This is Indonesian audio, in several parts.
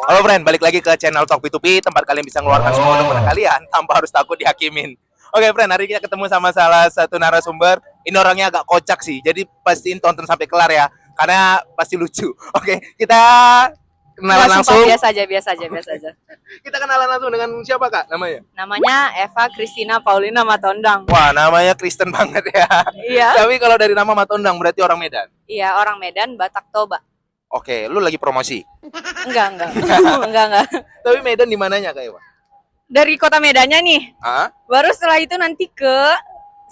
Halo friend, balik lagi ke channel Talk P2P, tempat kalian bisa ngeluarkan semua unek kalian tanpa harus takut dihakimin. Oke friend, hari ini kita ketemu sama salah satu narasumber. Ini orangnya agak kocak sih, jadi pastiin tonton sampai kelar ya, karena pasti lucu. Oke, kita kenalan Nggak, sumpah, langsung. biasa aja. Kita kenalan langsung dengan siapa kak namanya? Namanya Eva Christina Paulina Matondang. Wah, namanya Kristen banget ya. Iya. Tapi kalau dari nama Matondang berarti orang Medan. Iya, orang Medan, Batak Toba. Oke, lu lagi promosi. Enggak. Enggak. Tapi Medan di mananya kak Ewa? Dari kota Medannya nih. Ah? Baru setelah itu nanti ke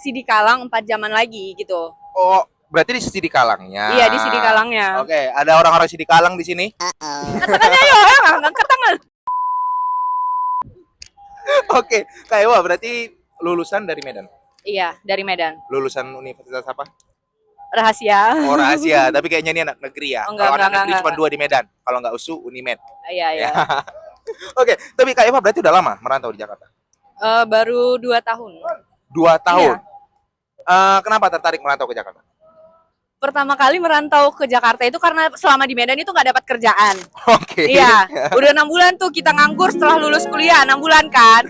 Sidikalang 4 jaman lagi gitu. Oh, berarti di Sidikalang-nya. Iya, di Sidikalangnya. Oke, ada orang-orang Sidikalang di sini. Katakannya yo, ngangkat tangan. Oke, Kak Ewa berarti lulusan dari Medan. Iya, dari Medan. Lulusan universitas apa? Rahasia. Oh, rahasia. Tapi kayaknya ini anak negeri ya. Oh, enggak, Kalau anak negeri enggak. cuma 2 di Medan. Kalau nggak USU, Unimed. Iya. Oke, tapi Kak Ewa berarti udah lama merantau di Jakarta? Baru 2 tahun. 2 tahun. Iya. Kenapa tertarik merantau ke Jakarta? Pertama kali merantau ke Jakarta itu karena selama di Medan itu nggak dapat kerjaan. Oke. Iya, udah 6 bulan tuh kita nganggur setelah lulus kuliah, 6 bulan kan.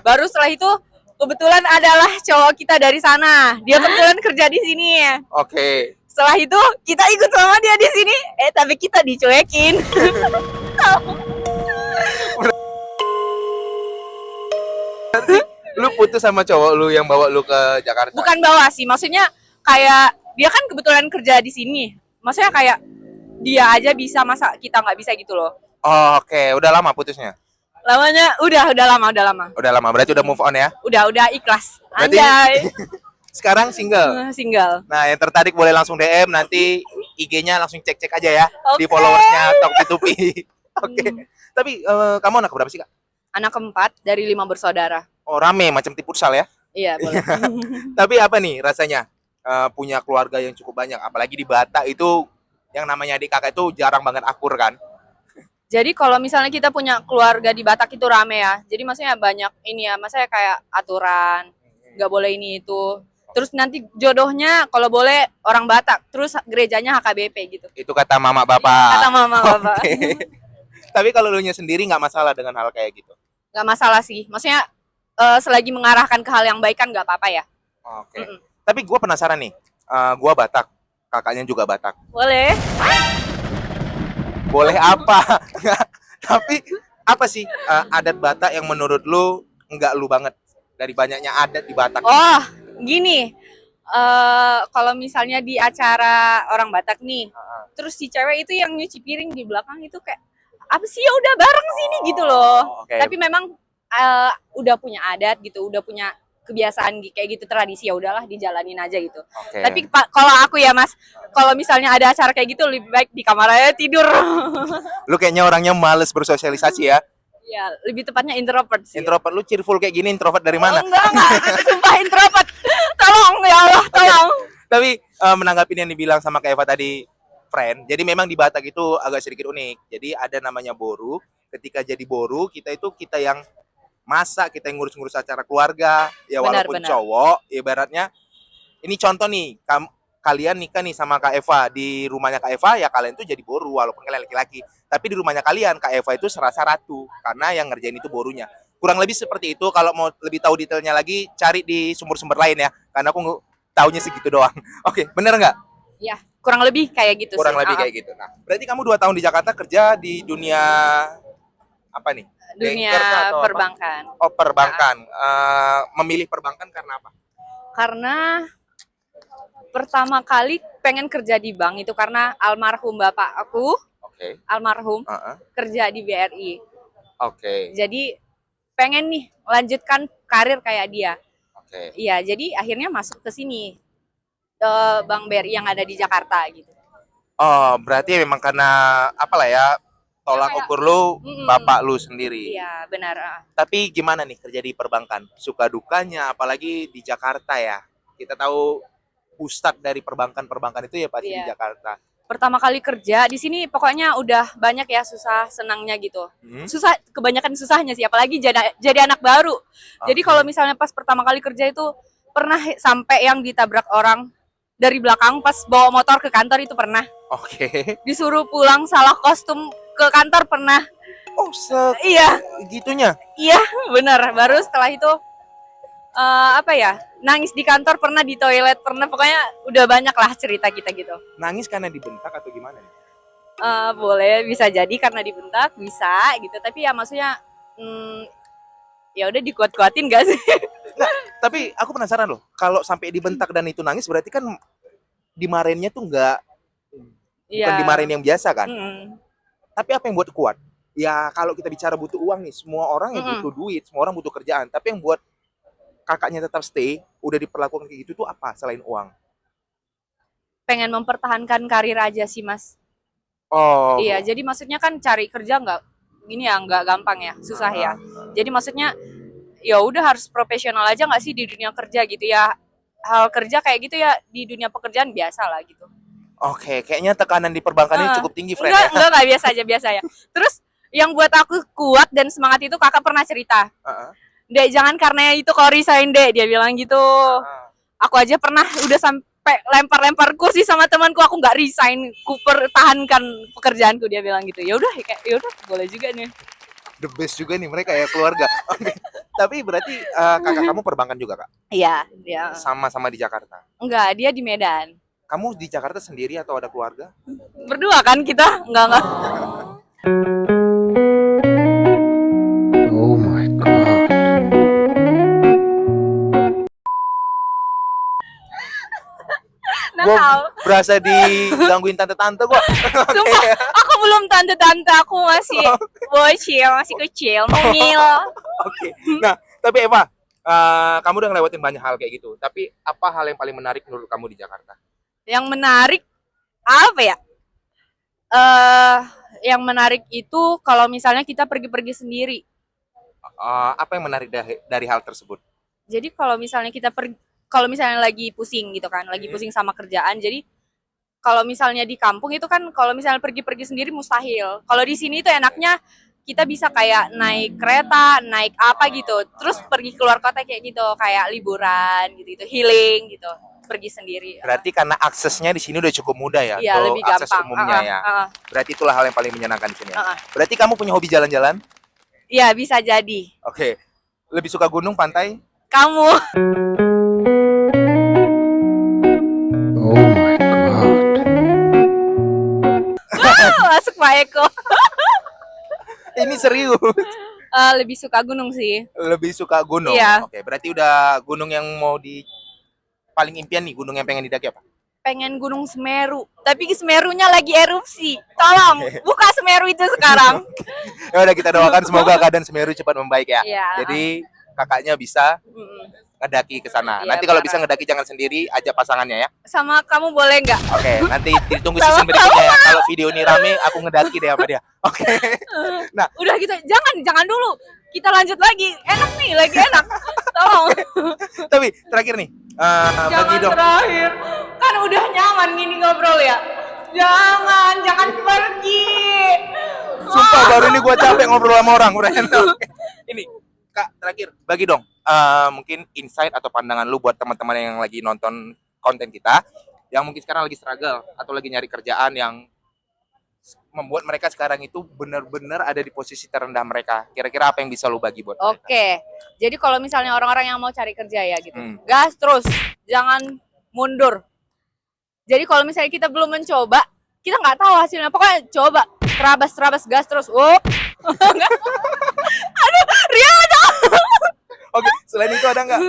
Baru setelah itu kebetulan adalah cowok kita dari sana. Dia kebetulan kerja di sini. Oke. Setelah itu kita ikut sama dia di sini. Tapi kita dicuekin. Lu putus sama cowok lu yang bawa lu ke Jakarta? Bukan bawa sih, maksudnya kayak dia kan kebetulan kerja di sini. Maksudnya kayak dia aja bisa, masa kita nggak bisa gitu loh. Oke, udah lama putusnya? Lamanya udah lama. Udah lama, berarti udah move on ya? Udah ikhlas. Berarti- Anjay. Sekarang single? Single. Nah, yang tertarik boleh langsung DM, nanti IG-nya langsung cek-cek aja ya. Di Oke. followersnya Talk P2P. Oke. Tapi kamu anak berapa sih, Kak? Anak keempat dari 5 bersaudara. Oh, rame, macam tim futsal ya. Iya, boleh. Tapi apa nih rasanya punya keluarga yang cukup banyak? Apalagi di Batak itu yang namanya adik kakak itu jarang banget akur kan? Jadi kalau misalnya kita punya keluarga di Batak itu rame ya. Jadi maksudnya banyak ini ya, maksudnya kayak aturan, nggak boleh ini itu. Terus nanti jodohnya kalau boleh orang Batak, terus gerejanya HKBP gitu. Itu kata mama bapak. Kata mama bapak. Oke. Tapi kalau lu nya sendiri nggak masalah dengan hal kayak gitu? Nggak masalah sih. Maksudnya selagi mengarahkan ke hal yang baik kan nggak apa-apa ya. Oke. Tapi gue penasaran nih, gue Batak, kakaknya juga Batak. Boleh. Boleh apa? Tapi apa sih adat Batak yang menurut lu nggak lu banget dari banyaknya adat di Batak? Oh, gini. Kalau misalnya di acara orang Batak nih, terus si cewek itu yang nyuci piring di belakang itu kayak apa sih, ya udah bareng sini gitu loh. Oke. Tapi memang udah punya adat gitu, udah punya kebiasaan kayak gitu, tradisi, ya udahlah dijalanin aja gitu. Oke. Tapi kalau aku ya Mas, kalau misalnya ada acara kayak gitu lebih baik di kamar aja tidur. Lu kayaknya orangnya males bersosialisasi ya. Ya, lebih tepatnya introvert sih. Introvert, lu cheerful kayak gini, introvert dari mana? Enggak, sumpah introvert. Tolong ya Allah, tolong. Tapi menanggapi yang dibilang sama Kak Eva tadi, friend, jadi memang di Batak itu agak sedikit unik. Jadi ada namanya boru. Ketika jadi boru, kita yang masak, kita yang ngurus-ngurus acara keluarga. Ya walaupun Benar. cowok, ibaratnya ini contoh nih, kalian nikah nih sama Kak Eva di rumahnya Kak Eva, ya kalian tuh jadi boru walaupun kalian laki-laki. Tapi di rumahnya kalian, Kak Eva itu serasa ratu karena yang ngerjain itu borunya. Kurang lebih seperti itu. Kalau mau lebih tahu detailnya lagi, cari di sumber-sumber lain ya. Karena aku taunya segitu doang. Oke, bener nggak? Ya, kurang lebih kayak gitu Kurang sih. lebih kayak gitu. Nah, berarti kamu 2 tahun di Jakarta kerja di dunia apa nih? Dunia Banker kah atau apa? perbankan. Oh, perbankan. Memilih perbankan karena apa? Karena pertama kali pengen kerja di bank itu karena almarhum bapak aku, Oke. almarhum, kerja di BRI. Oke. Jadi pengen nih melanjutkan karir kayak dia. Oke. Iya, jadi akhirnya masuk ke sini, ke Bank BRI yang ada di Jakarta gitu. Oh, berarti memang karena apalah ya, tolak Kayak- ukur lu Mm-mm. bapak lu sendiri. Iya, benar. Tapi gimana nih kerja di perbankan? Suka dukanya, apalagi di Jakarta ya. Kita tahu pusat dari perbankan itu ya pasti di Iya. Jakarta. Pertama kali kerja di sini pokoknya udah banyak ya susah senangnya gitu. Susah, kebanyakan susahnya sih, apalagi jadi anak baru. Jadi Oke. kalau misalnya pas pertama kali kerja itu pernah sampai yang ditabrak orang dari belakang pas bawa motor ke kantor itu pernah. Oke. Disuruh pulang salah kostum ke kantor pernah. Oh, Iya, segitunya. iya, benar. Baru setelah itu apa ya? Nangis di kantor pernah, di toilet pernah, pokoknya udah banyak lah cerita kita gitu. Nangis karena dibentak atau gimana nih? Boleh, bisa jadi karena dibentak, bisa gitu. Tapi ya maksudnya ya udah dikuat-kuatin gak sih? Nggak, tapi aku penasaran loh. Kalau sampai dibentak dan itu nangis berarti kan dimarahinnya tuh bukan Iya. dimarahin yang biasa kan? Mm-mm. Tapi apa yang buat kuat? Ya kalau kita bicara butuh uang nih, semua orang yang Mm-mm. butuh duit, semua orang butuh kerjaan. Tapi yang buat kakaknya tetap stay, udah diperlakukan kayak gitu tuh apa selain uang? Pengen mempertahankan karir aja sih, Mas. Oh, Iya, jadi maksudnya kan cari kerja nggak gini ya, nggak gampang ya, susah ya. Jadi maksudnya ya udah harus profesional aja nggak sih di dunia kerja gitu ya. Hal kerja kayak gitu ya di dunia pekerjaan biasa lah gitu. oke, kayaknya tekanan di perbankan ini cukup tinggi, friend ya. Enggak biasa aja biasa ya. Terus yang buat aku kuat dan semangat itu kakak pernah cerita. Heeh. Dek, jangan karena itu kau resign, Dek, dia bilang gitu. Aku aja pernah udah sampai lempar-lempar kursi sama temanku, aku nggak resign, ku pertahankan pekerjaanku, dia bilang gitu. Ya udah kayak ya udah boleh juga nih. The best juga nih mereka ya keluarga. Oke. Tapi berarti kakak kamu perbankan juga, Kak? Iya, dia. Sama-sama di Jakarta. Enggak, dia di Medan. Kamu di Jakarta sendiri atau ada keluarga? Berdua kan kita? Enggak. Oh my god. Gua Nakal. berasa digangguin tante-tante gua. Sumpah, aku belum tante-tante, aku masih bocil, masih kecil, mungil. Oke. Nah, tapi Eva, kamu udah ngelewatin banyak hal kayak gitu. Tapi apa hal yang paling menarik menurut kamu di Jakarta? Yang menarik apa ya? Yang menarik itu kalau misalnya kita pergi-pergi sendiri. Apa yang menarik dari hal tersebut? Jadi kalau misalnya kita pergi, kalau misalnya lagi pusing gitu kan, lagi pusing sama kerjaan, jadi kalau misalnya di kampung itu kan kalau misalnya pergi-pergi sendiri mustahil. Kalau di sini itu enaknya kita bisa kayak naik kereta, naik apa gitu, terus pergi keluar kota kayak gitu, kayak liburan gitu, healing gitu, pergi sendiri. Berarti karena aksesnya di sini udah cukup mudah ya, Iya, untuk lebih akses gampang. umumnya ya. Berarti itulah hal yang paling menyenangkan di sini ya. Uh-uh. Berarti kamu punya hobi jalan-jalan? Iya, bisa jadi. Oke. Lebih suka gunung, pantai? Kamu Oh my god. masuk Pak Eko. Ini serius. Lebih suka gunung sih. Lebih suka gunung. Iya. Oke, berarti udah gunung yang mau paling impian nih, gunung yang pengen didaki apa? Pengen Gunung Semeru, tapi Semerunya lagi erupsi. Tolong buka Semeru itu sekarang. Ya udah kita doakan semoga keadaan Semeru cepat membaik ya. Iya. Jadi kakaknya bisa ngedaki ke sana. Iya, Nanti kalau bareng. bisa ngedaki jangan sendiri, ajak pasangannya ya. Sama kamu boleh nggak? Oke, nanti ditunggu season berikutnya ya. Kalau video ini rame, aku ngedaki deh sama dia. Oke. Udah gitu, jangan dulu. Kita lanjut lagi. Enak nih, lagi enak. Tolong. Tapi terakhir nih, bagi Jangan dong. terakhir. Kan udah nyaman gini ngobrol ya. Jangan pergi. Sumpah baru ini gue capek ngobrol sama orang. Oke. Ini Kak, terakhir bagi dong mungkin insight atau pandangan lu buat teman-teman yang lagi nonton konten kita, yang mungkin sekarang lagi struggle atau lagi nyari kerjaan yang membuat mereka sekarang itu benar-benar ada di posisi terendah mereka. Kira-kira apa yang bisa lu bagi buat mereka? Oke. Jadi kalau misalnya orang-orang yang mau cari kerja ya gitu. Hmm. Gas terus, jangan mundur. Jadi kalau misalnya kita belum mencoba, kita nggak tahu hasilnya. Pokoknya coba, terabas gas terus. Aduh, Ria Oke, selain itu ada nggak?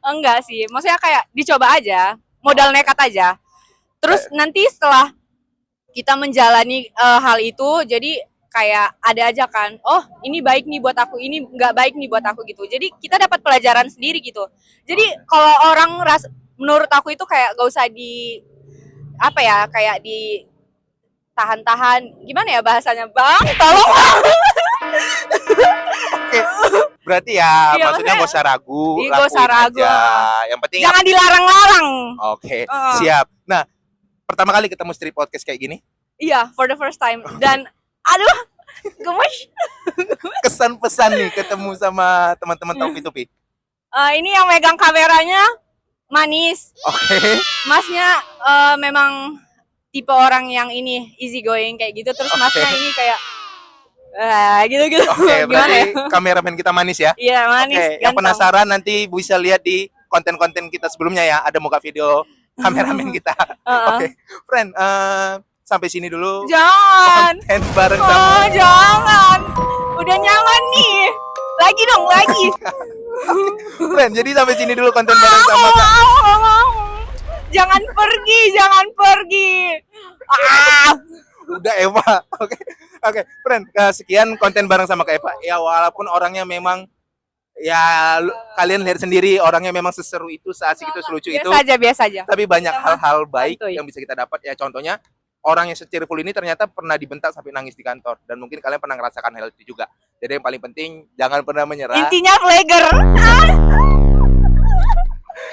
enggak sih. Maksudnya kayak dicoba aja, modal nekat aja. Terus nanti setelah kita menjalani hal itu, jadi kayak ada aja kan, oh ini baik nih buat aku, ini nggak baik nih buat aku gitu. Jadi kita dapat pelajaran sendiri gitu. Jadi kalau orang menurut aku itu kayak gak usah di apa ya, kayak di tahan-tahan, gimana ya bahasanya, Bang? Tolong. Oke. Berarti ya Iya, maksudnya nggak usah ragu, Iya, nggak usah lakuin ragu. aja. Yang penting Jangan dilarang-larang. Oke, siap. Nah, pertama kali ketemu Street Podcast kayak gini, Iya, for the first time. Dan aduh, gemes. kesan pesan nih ketemu sama teman-teman Topi Tupi. Ini yang megang kameranya manis. Oke. Masnya memang tipe orang yang ini easy going kayak gitu. Terus masnya ini kayak Gitu-gitu. Oke, Gimana ya? berarti kameramen kita manis ya. Iya, manis. Oke, yang ganteng. penasaran nanti bisa lihat di konten-konten kita sebelumnya ya. Ada muka video kameramen kita. Heeh. Oke, friend, sampai sini dulu Jangan. konten bareng sama. Oh, jangan. Udah nyaman nih. Lagi dong, lagi. Friend, jadi sampai sini dulu konten bareng sama Kak. Jangan pergi, jangan pergi. Ah. Udah Eva. Oke. Oke, friend, sekian konten bareng sama Kak Eva. Ya walaupun orangnya memang ya kalian lihat sendiri orangnya memang seseru itu, seasik itu, selucu itu. Biasa aja. Tapi banyak Sama hal-hal baik santuy. yang bisa kita dapat ya, contohnya orang yang se-cheerful ini ternyata pernah dibentak sampai nangis di kantor, dan mungkin kalian pernah ngerasakan hal itu juga. Jadi yang paling penting jangan pernah menyerah. Intinya flagger.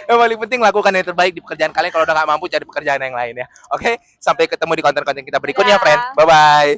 Yang paling penting lakukan yang terbaik di pekerjaan kalian. Kalau udah nggak mampu cari pekerjaan yang lain ya. Oke, sampai ketemu di konten-konten kita berikutnya, Dadah. friend. Bye bye.